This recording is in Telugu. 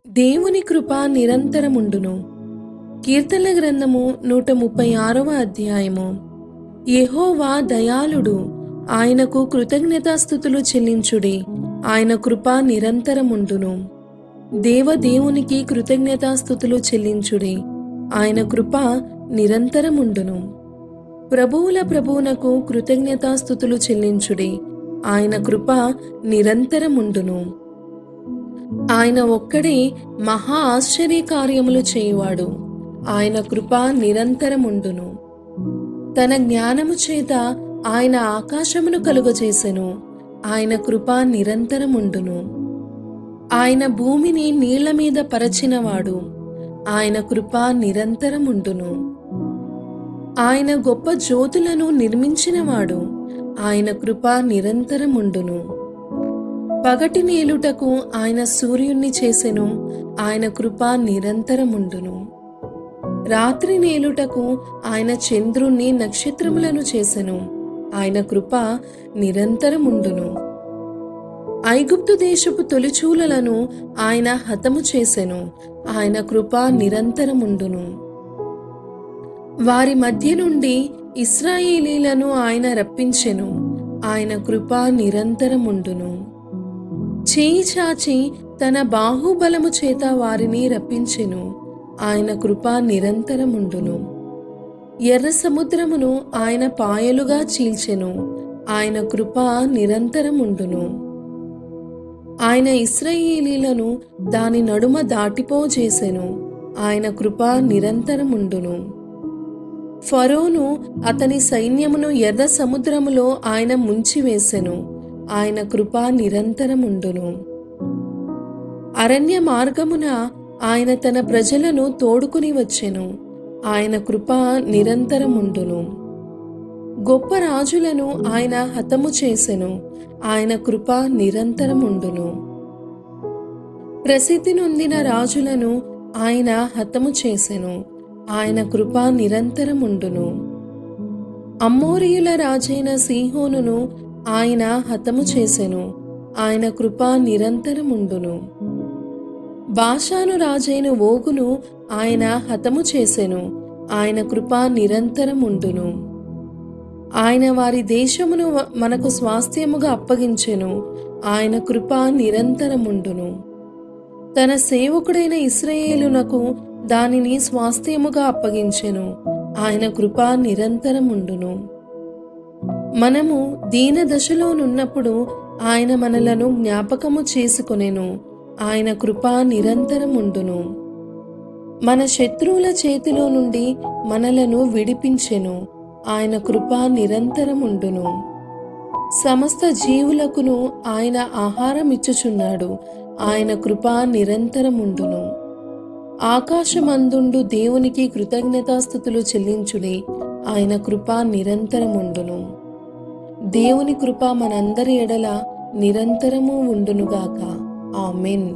దేవుని కృప నిరంతరముండును. కీర్తనల గ్రంథము 136వ అధ్యాయము. యెహోవా దయాళుడు, ఆయనకు కృతజ్ఞతాస్తుతులు చెల్లించుడి, ఆయన కృప నిరంతరముండును. దేవునికి కృతజ్ఞతాస్తుతులు చెల్లించుడి, ఆయన కృప నిరంతరముండును. ప్రభువుల ప్రభువునకు కృతజ్ఞతాస్తుతులు చెల్లించుడి, ఆయన కృప నిరంతరముండును. ఆయన ఒక్కడే మహా ఆశ్చర్య కార్యములు చేయువాడు, ఆయన కృప నిరంతరముండును. తన జ్ఞానము చేత ఆయన ఆకాశమును కలుగజేసెను, ఆయన కృప నిరంతరముండును. ఆయన భూమిని నీళ్ల మీద పరచినవాడు, ఆయన కృప నిరంతరముండును. ఆయన గొప్ప జ్యోతులను నిర్మించినవాడు, ఆయన కృప నిరంతరముండును. పగటి నేలుటకు ఆయన సూర్యుణ్ణి చేసెను, ఆయన కృప నిరంతరముండును. రాత్రి నేలుటకు ఆయన చంద్రుణ్ణి నక్షత్రములను చేసెను, ఆయన కృప నిరంతరముండును. ఐగుప్తు దేశపు తొలిచూలలను ఆయన హతము చేసెను, ఆయన కృప నిరంతరముండును. వారి మధ్య నుండి ఇశ్రాయేలీలను ఆయన రప్పించెను, ఆయన కృప నిరంతరముండును. చేయి చాచి తన బాహుబలము చేత వారిని రప్పించెను, ఆయన కృప నిరంతరముండును. ఎర్ర సముద్రమును ఆయన పాయలుగా చీల్చెను, ఆయన కృప నిరంతరముండును. ఆయన ఇశ్రాయేలీలను దాని నడుమ దాటిపోజేసెను, ఆయన కృప నిరంతరముండును. ఫరోను అతని సైన్యమును ఎర్ర సముద్రములో ఆయన ముంచివేసెను, ఆయన కృప నిరంతరముండును. అరణ్య మార్గమున ఆయన తన ప్రజలను తోడుకుని వచ్చెను, ఆయన కృప నిరంతరముండును. గొప్ప రాజులను ఆయన హతము చేసెను, ఆయన కృప నిరంతరముండును. ప్రసిద్ధి నొందిన రాజులను ఆయన హతము చేసెను, ఆయన కృప నిరంతరముండును. అమ్మోరీయుల రాజైన సీహోనును ఆయన హతము చేసెను, ఆయన కృప నిరంతరముండును. బాషాను రాజైన ఓగును ఆయన హతము చేసెను, ఆయన కృప నిరంతరముండును. ఆయన వారి దేశమును మనకు స్వాస్థ్యముగా అప్పగించెను, ఆయన కృప నిరంతరముండును. తన సేవకుడైన ఇశ్రాయేలునకు దానిని స్వాస్థ్యముగా అప్పగించెను, ఆయన కృప నిరంతరముండును. మనము దీన దశలోనున్నప్పుడు ఆయన మనలను జ్ఞాపకము చేసుకొనెను, ఆయన కృప నిరంతరముండును. మన శత్రువుల చేతిలో నుండి మనలను విడిపించెను, ఆయన కృప నిరంతరముండును. సమస్త జీవులకును ఆయన ఆహారం ఇచ్చుచున్నాడు, ఆయన కృప నిరంతరముండును. ఆకాశమందుండు దేవునికి కృతజ్ఞతాస్తుతులు చెల్లించుడి, ఆయన కృప నిరంతరముండును. దేవుని కృప మనందరి ఎడల నిరంతరము ఉండునుగాక. ఆమెన్.